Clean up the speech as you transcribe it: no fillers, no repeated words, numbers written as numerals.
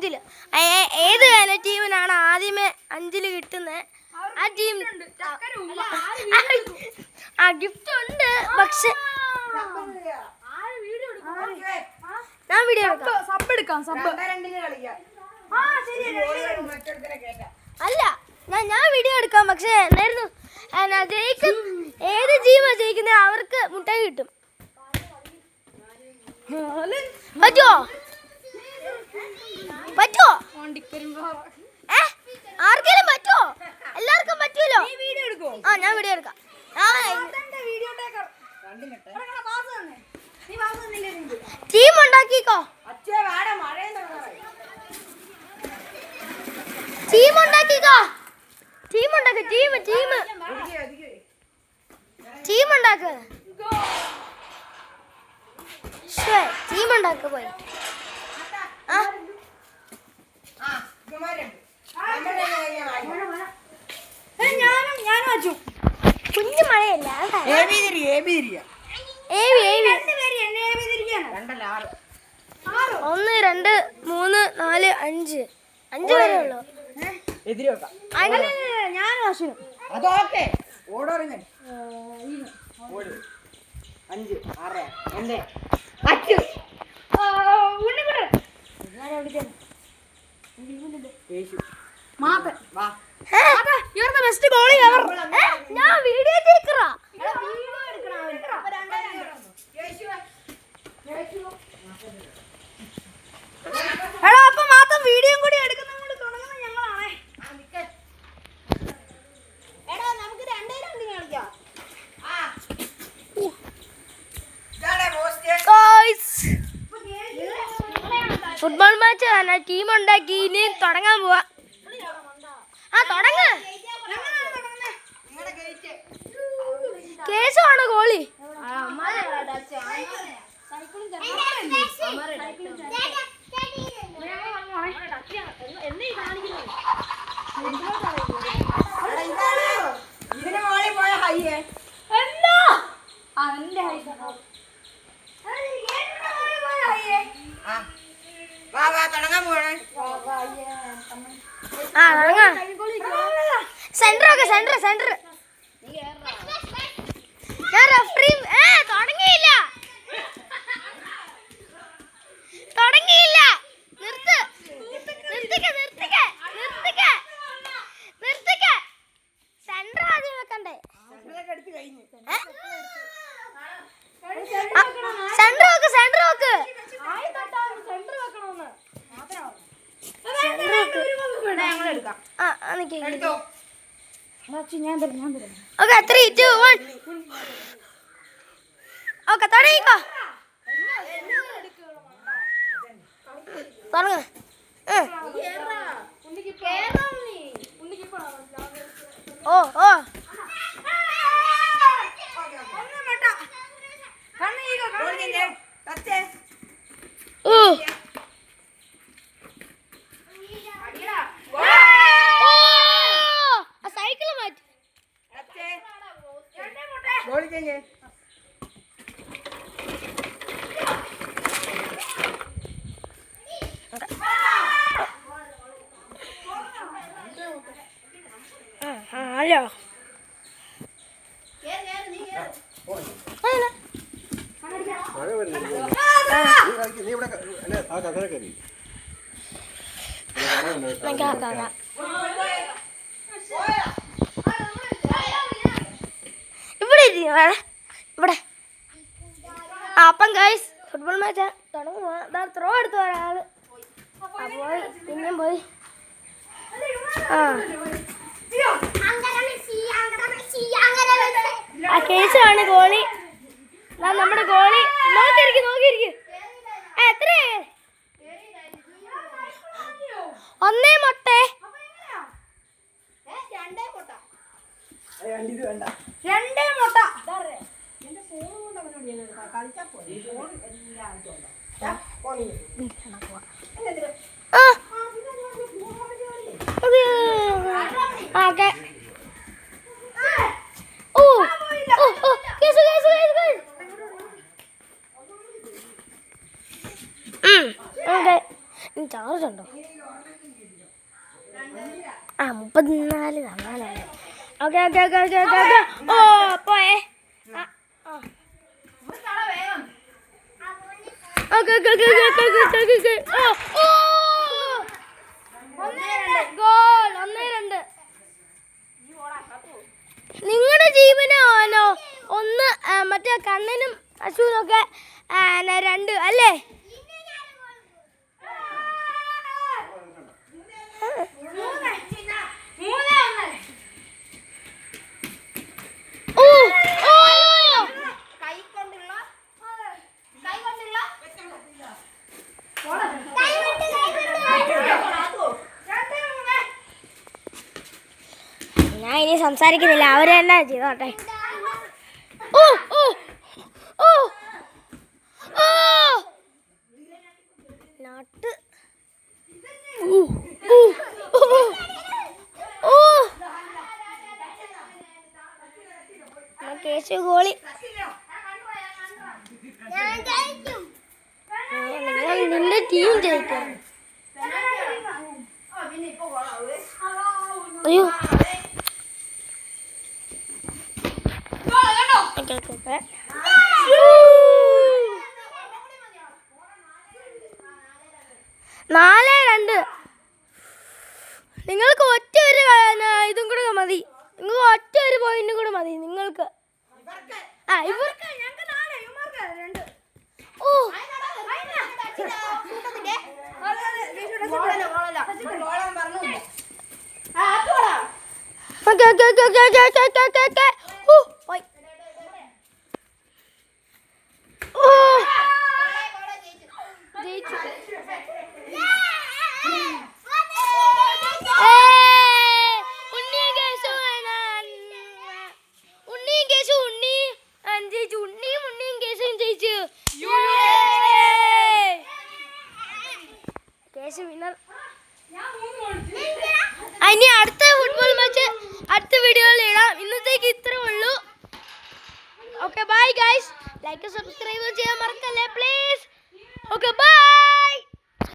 അഞ്ചില് ഏത് ടീമിനാണ് ആദ്യമേ 5 കിട്ടുന്നത് ആ ടീം ആ ഗിഫ്റ്റ് ഉണ്ട്. പക്ഷെ ഞാൻ വീഡിയോ അല്ല ഞാൻ വീഡിയോ എടുക്കാം. പക്ഷെ എന്നായിരുന്നു ജയിക്കും ഏത് ടീമാ ജയിക്കുന്നത് അവർക്ക് മുട്ടായി കിട്ടും. പറ്റുമോ ആർക്കെങ്കിലും പറ്റുമോ? എല്ലാവർക്കും പറ്റുമല്ലോ. ആ ഞാൻ വീഡിയോ എടുക്കാം. ടീം ഉണ്ടാക്കിക്കോ. ടീം ഉണ്ടാക്കിക്കോ. ടീം ഉണ്ടാക്ക്. ടീം ഉണ്ടാക്ക്. ടീം ഉണ്ടാക്ക് പോയി. കുഞ്ഞു മഴയല്ല. 1 2 3 4 5 5 വരെ ഉള്ളു. ഞാൻ അതൊക്കെ ഓടോറിഞ്ഞ 5 6 2 അച്ചു ഞാൻ വീഡിയോ ടേക്കറാ. എടാ അപ്പൊ മാത്രം വീഡിയോ കൂടി എടുക്കുന്നതുകൊണ്ട് തുടങ്ങുന്ന ഞങ്ങളാണേ. എടാ നമുക്ക് 2 റൗണ്ട് കളിക്കാം. ഫുട്ബോൾ മാച്ച് തന്നെ ടീം ഉണ്ടാക്കി. ഇനി തുടങ്ങാൻ പോവാ. തുടങ്ങ്. കേശുവാണ് ഗോളി. സെന്റർ ഞാൻ റഫറി. തുടങ്ങിയില്ല. നിർത്തിക്ക. സെന്റർ ആദ്യം വെക്കണ്ടേ? സെന്റർ വെക്ക്. ഓക്കെ 3 2 1 ഓക്കെ തുടങ്ങിക്കോ. തുടങ്ങ്. ഓ സൈക്കിൾ മാറ്റി. ഹലോ ഇവിടെ അപ്പം ഗൈസ് ഫുട്ബോൾ മാച്ച് തുടങ്ങുക. ത്രോ എടുത്തു ഒരാള് പോയി. പിന്നെയും പോയി. കേശാണ് ഗോളി. നമ്മുടെ ഗോളി നോക്കിയിരിക്കും. എത്ര 1 മുട്ട 2 മുട്ട. ഓക്കെ ചാർജ് ഉണ്ടോ? 34 തവണ. Okay okay okay okay okay okay. ഓ പോയേ. Okay okay okay okay okay okay. ഓ ഗോൾ 1-2. നിങ്ങളുടെ ജീവനാണോ ഒന്ന് മറ്റേ കണ്ണനും അശുവിനൊക്കെ 2 അല്ലേ? ഞാൻ ഇനി സംസാരിക്കുന്നില്ല, അവര് തന്നെ ചെയ്തോട്ടെ. ഓ ഓ ഓ ഓ നാട്ട് കേശു ഗോളി. നിന്റെ ടീം ജയിക്കും. അയ്യോ ഓക്കെ 4-2. നിങ്ങൾക്ക് ഒറ്റ ഒരു ഇതും കൂടെ മതി. നിങ്ങൾക്ക് ഒറ്റ ഒരു പോയിന്റും കൂടെ മതി നിങ്ങൾക്ക്. ഇവർക്ക് ഓ okay okay okay okay okay okay okay okay. ഇനി അടുത്ത ഫുട്ബോൾ മാച്ച് അടുത്ത വീഡിയോയിൽ ഇടാം. ഇന്നത്തേക്ക് ഇത്രേ ഉള്ളൂ. Okay bye guys. Like subscribe ചെയ്യാൻ മറക്കല്ലേ പ്ലീസ്. Okay bye.